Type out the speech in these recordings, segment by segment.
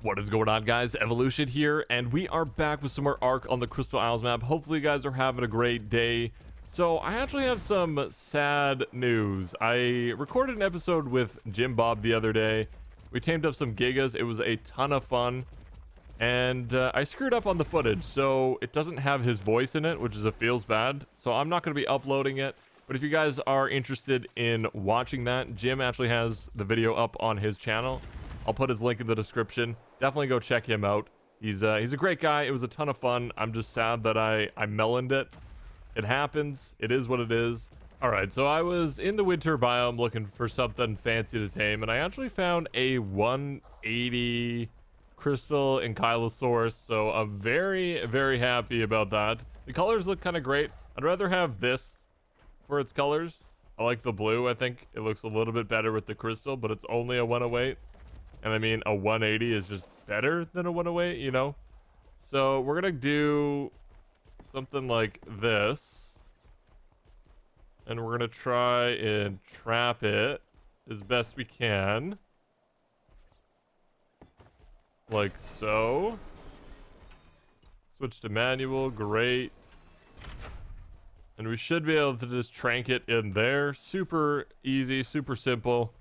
What is going on, guys? Evolution here, and we are back with some more Ark on the Crystal Isles map. Hopefully you guys are having a great day. So I actually have some sad news. I recorded an episode with Jim Bob the other day. We tamed up some Gigas. It was a ton of fun, and I screwed up on the footage, so it doesn't have his voice in it, which is feels bad. So I'm not going to be uploading it. But if you guys are interested in watching that, Jim actually has the video up on his channel. I'll put his link in the description. Definitely go check him out. He's a great guy. It was a ton of fun. I'm just sad that I meloned it. It happens. It is what it is. All right, so I was in the winter biome looking for something fancy to tame, and I actually found a 180 crystal Ankylosaurus. So I'm very, very happy about that. The colors look kind of great. I'd rather have this for its colors. I like the blue. I think it looks a little bit better with the crystal, but it's only a 108. And I mean, a 180 is just better than a 108, you know? So we're going to do something like this. And we're going to try and trap it as best we can. Like so. Switch to manual. Great. And we should be able to just trank it in there. Super easy, super simple.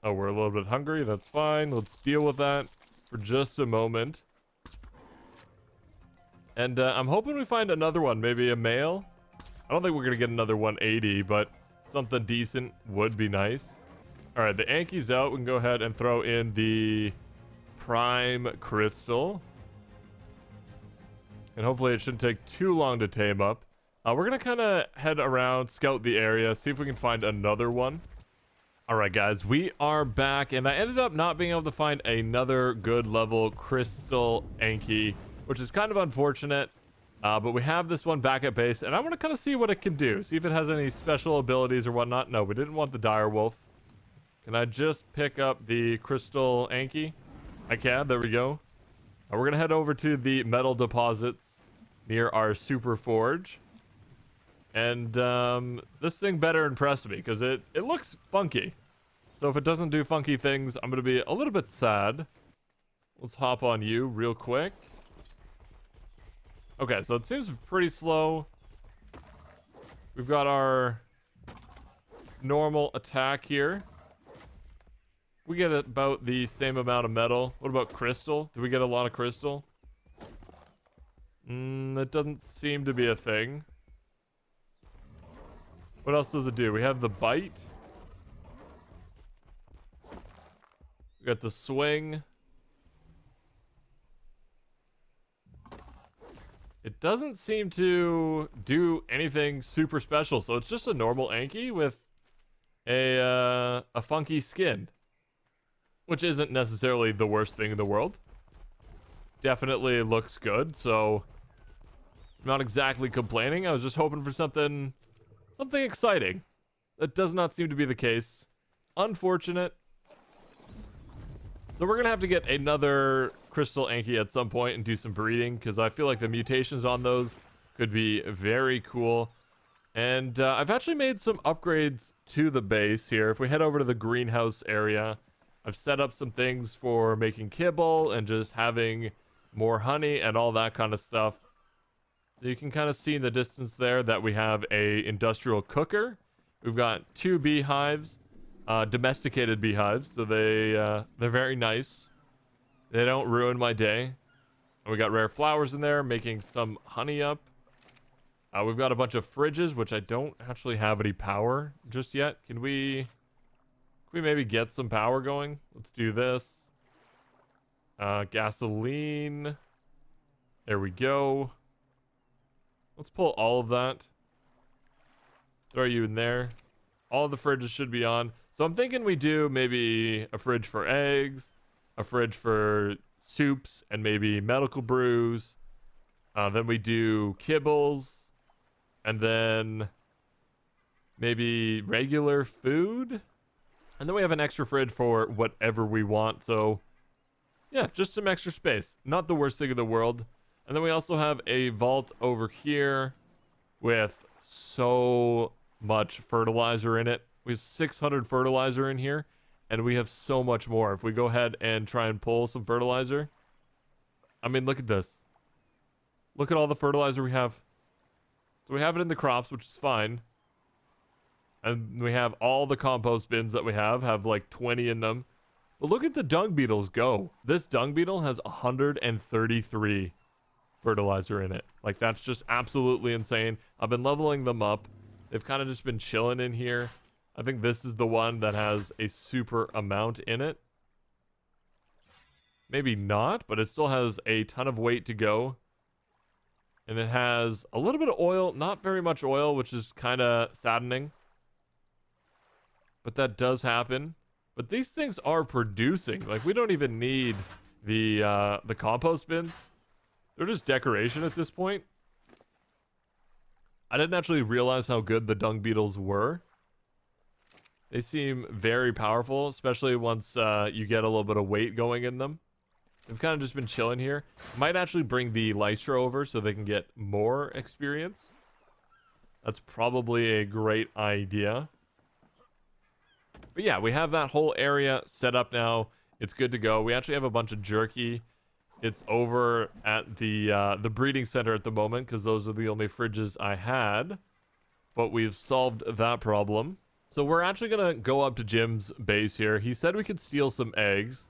Oh, we're a little bit hungry. That's fine. Let's deal with that for just a moment. And I'm hoping we find another one. Maybe a male. I don't think we're going to get another 180, but something decent would be nice. All right, the Anky's out. We can go ahead and throw in the prime crystal. And hopefully it shouldn't take too long to tame up. We're going to kind of head around, scout the area, see if we can find another one. Alright guys, we are back, and I ended up not being able to find another good level crystal Anky, which is kind of unfortunate, but we have this one back at base, and I want to kind of see what it can do, see if it has any special abilities or whatnot. No, we didn't want the dire wolf. Can I just pick up the crystal Anky? I can, there we go. We're going to head over to the metal deposits near our super forge. And this thing better impress me because it looks funky. So if it doesn't do funky things, I'm going to be a little bit sad. Let's hop on you real quick. Okay, so it seems pretty slow. We've got our normal attack here. We get about the same amount of metal. What about crystal? Do we get a lot of crystal? That doesn't seem to be a thing. What else does it do? We have the bite. We got the swing. It doesn't seem to do anything super special, so it's just a normal Anky with a funky skin, which isn't necessarily the worst thing in the world. Definitely looks good, so I'm not exactly complaining. I was just hoping for something exciting. That does not seem to be the case. Unfortunate. So we're gonna have to get another crystal Anky at some point and do some breeding, because I feel like the mutations on those could be very cool. And I've actually made some upgrades to the base here. If we head over to the greenhouse area, I've set up some things for making kibble and just having more honey and all that kind of stuff. So you can kind of see in the distance there that we have a industrial cooker. We've got 2 beehives, domesticated beehives, so they're very nice. They don't ruin my day. And we got rare flowers in there, making some honey up. We've got a bunch of fridges, which I don't actually have any power just yet. Can we maybe get some power going? Let's do this. Gasoline. There we go. Let's pull all of that. Throw you in there. All of the fridges should be on. So I'm thinking we do maybe a fridge for eggs, a fridge for soups, and maybe medical brews. Then we do kibbles, and then maybe regular food. And then we have an extra fridge for whatever we want. So yeah, just some extra space. Not the worst thing in the world. And then we also have a vault over here with so much fertilizer in it. We have 600 fertilizer in here, And we have so much more. If we go ahead and try and pull some fertilizer. I mean, look at this. Look at all the fertilizer we have. So we have it in the crops, which is fine. And we have all the compost bins that we have like 20 in them. But look at the dung beetles go. This dung beetle has 133 fertilizer in it. Like, that's just absolutely insane. I've been leveling them up. They've kind of just been chilling in here. I think this is the one that has a super amount in it. Maybe not, but it still has a ton of weight to go. And it has a little bit of oil, not very much oil, which is kind of saddening. But that does happen. But these things are producing. Like, we don't even need the compost bins. They're just decoration at this point. I didn't actually realize how good the dung beetles were. They seem very powerful, especially once you get a little bit of weight going in them. They've kind of just been chilling here. Might actually bring the Lystra over so they can get more experience. That's probably a great idea. But yeah, we have that whole area set up now. It's good to go. We actually have a bunch of jerky. It's over at the breeding center at the moment because those are the only fridges I had. But we've solved that problem. So we're actually going to go up to Jim's base here. He said we could steal some eggs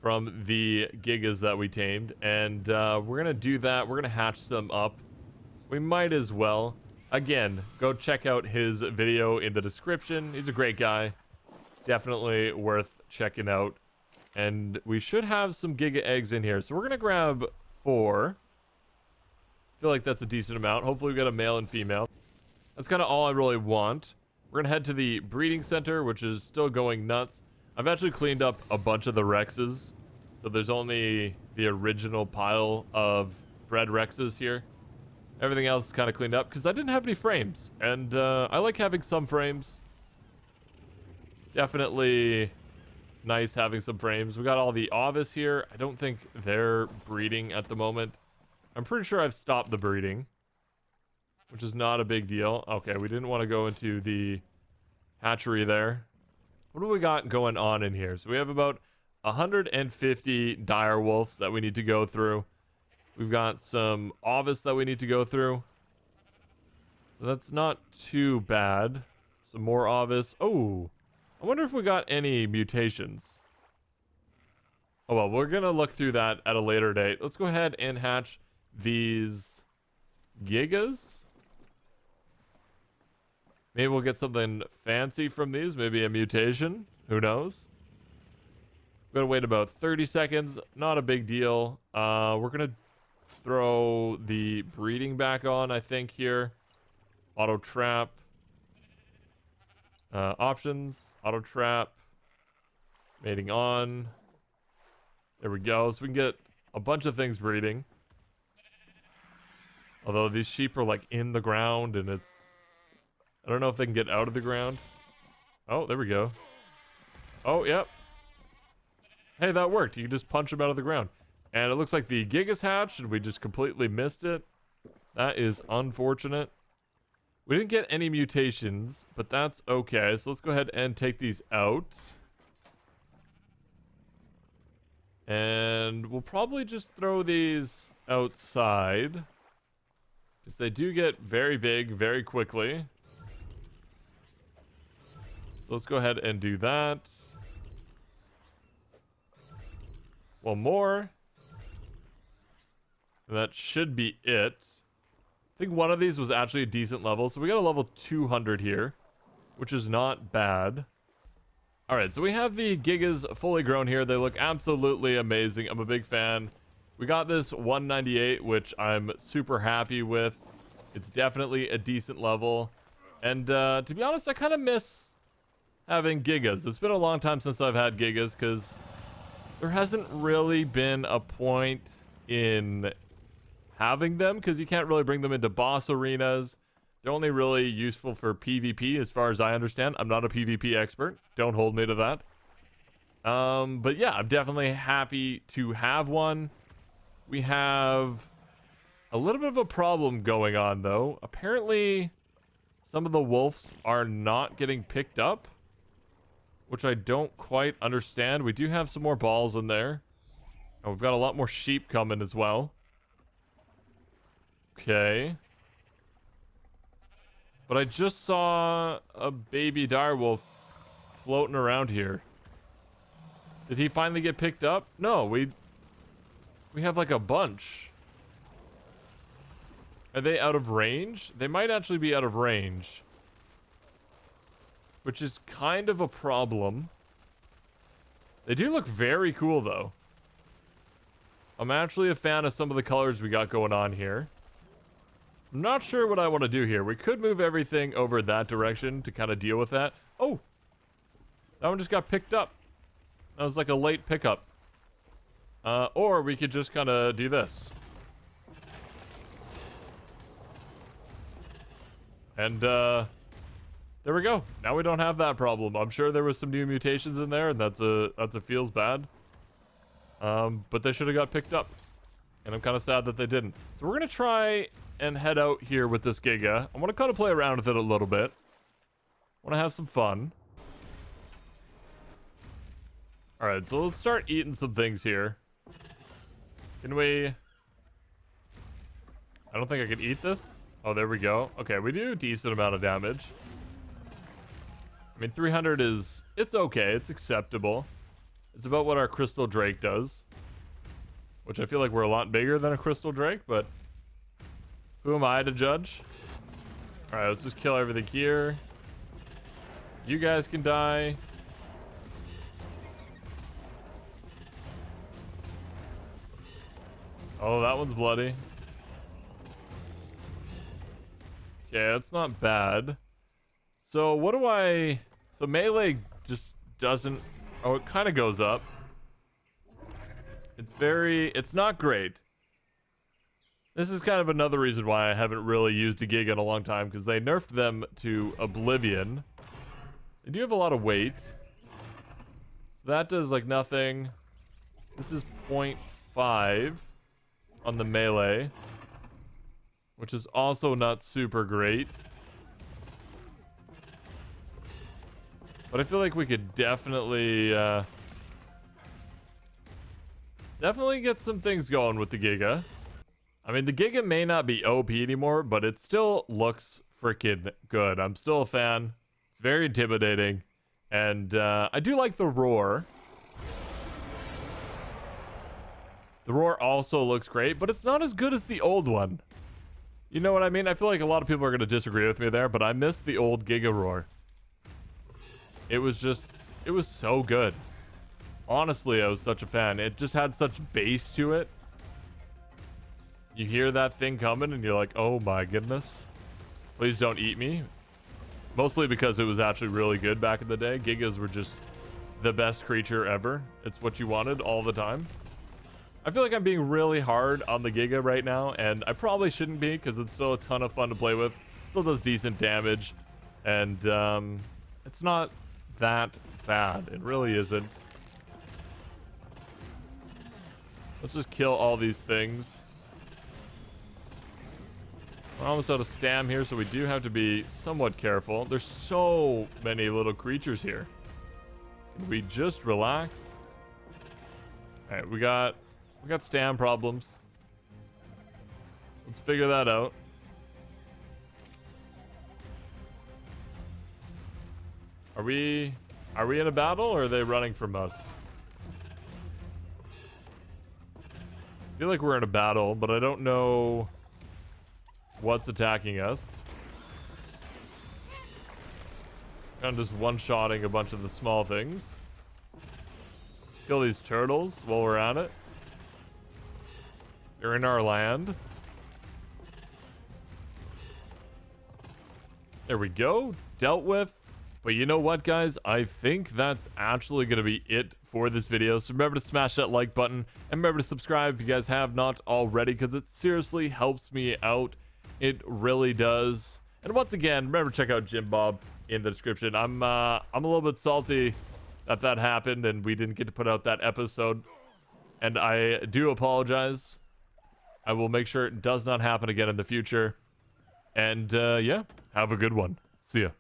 from the Gigas that we tamed. And we're going to do that. We're going to hatch some up. We might as well. Again, go check out his video in the description. He's a great guy. Definitely worth checking out. And we should have some Giga eggs in here. So we're going to grab 4. I feel like that's a decent amount. Hopefully we got a male and female. That's kind of all I really want. We're going to head to the breeding center, which is still going nuts. I've actually cleaned up a bunch of the Rexes. So there's only the original pile of bred Rexes here. Everything else is kind of cleaned up because I didn't have any frames. And I like having some frames. Definitely nice having some frames. We got all the Ovis here. I don't think they're breeding at the moment. I'm pretty sure I've stopped the breeding, which is not a big deal. Okay, we didn't want to go into the hatchery there. What do we got going on in here? So we have about 150 dire wolves that we need to go through. We've got some Ovis that we need to go through. So that's not too bad. Some more Ovis. Oh, I wonder if we got any mutations. Oh, well, we're going to look through that at a later date. Let's go ahead and hatch these Gigas. Maybe we'll get something fancy from these. Maybe a mutation. Who knows? We're going to wait about 30 seconds. Not a big deal. We're going to throw the breeding back on, I think, here. Auto trap. Options. Auto trap. Mating on. There we go. So we can get a bunch of things breeding. Although these sheep are like in the ground and it's... I don't know if they can get out of the ground. Oh, there we go. Oh, yep. Hey, that worked. You can just punch them out of the ground. And it looks like the Giga's hatched and we just completely missed it. That is unfortunate. We didn't get any mutations, but that's okay. So let's go ahead and take these out. And we'll probably just throw these outside. Because they do get very big very quickly. So let's go ahead and do that. One more. And that should be it. I think one of these was actually a decent level. So we got a level 200 here, which is not bad. All right, so we have the Gigas fully grown here. They look absolutely amazing. I'm a big fan. We got this 198, which I'm super happy with. It's definitely a decent level. And to be honest, I kind of miss having Gigas. It's been a long time since I've had Gigas because there hasn't really been a point in having them because you can't really bring them into boss arenas. They're only really useful for PvP as far as I understand. I'm not a PvP expert. Don't hold me to that. But yeah, I'm definitely happy to have one. We have a little bit of a problem going on though. Apparently some of the wolves are not getting picked up, which I don't quite understand. We do have some more balls in there. And we've got a lot more sheep coming as well. Okay. But I just saw a baby direwolf floating around here. Did he finally get picked up? No, we have like a bunch. Are they out of range? They might actually be out of range. Which is kind of a problem. They do look very cool though. I'm actually a fan of some of the colors we got going on here. I'm not sure what I want to do here. We could move everything over that direction to kind of deal with that. Oh! That one just got picked up. That was like a late pickup. Or we could just kind of do this. And, there we go. Now we don't have that problem. I'm sure there was some new mutations in there, and that's a feels bad. But they should have got picked up. And I'm kind of sad that they didn't. So we're going to try and head out here with this Giga. I want to kind of play around with it a little bit. I want to have some fun. Alright, so let's start eating some things here. Can we... I don't think I can eat this. Oh, there we go. Okay, we do a decent amount of damage. I mean, 300 is... It's okay. It's acceptable. It's about what our Crystal Drake does. Which I feel like we're a lot bigger than a Crystal Drake, but... Who am I to judge? Alright, let's just kill everything here. You guys can die. Oh, that one's bloody. Okay, that's not bad. So what do I... So melee just doesn't... Oh, it kind of goes up. It's not great. This is kind of another reason why I haven't really used a Giga in a long time, because they nerfed them to oblivion. They do have a lot of weight. So that does like nothing. This is 0.5 on the melee, which is also not super great. But I feel like we could definitely get some things going with the Giga. I mean, the Giga may not be OP anymore, but it still looks freaking good. I'm still a fan. It's very intimidating. And I do like the roar. The roar also looks great, but it's not as good as the old one. You know what I mean? I feel like a lot of people are going to disagree with me there, but I miss the old Giga roar. It was so good. Honestly, I was such a fan. It just had such bass to it. You hear that thing coming and you're like, oh my goodness. Please don't eat me. Mostly because it was actually really good back in the day. Gigas were just the best creature ever. It's what you wanted all the time. I feel like I'm being really hard on the Giga right now, and I probably shouldn't be because it's still a ton of fun to play with. Still does decent damage, and it's not that bad. It really isn't. Let's just kill all these things. We're almost out of stam here, so we do have to be somewhat careful. There's so many little creatures here. Can we just relax? Alright, we got stam problems. Let's figure that out. Are we in a battle, or are they running from us? I feel like we're in a battle, but I don't know what's attacking us. Kind of just one-shotting a bunch of the small things. Kill these turtles while we're at it. They're in our land. There we go. Dealt with. But you know what, guys? I think that's actually going to be it for this video. So remember to smash that like button. And remember to subscribe if you guys have not already, because it seriously helps me out. It really does. And once again, remember to check out Jim Bob in the description. I'm a little bit salty that happened and we didn't get to put out that episode. And I do apologize. I will make sure it does not happen again in the future. And yeah, have a good one. See ya.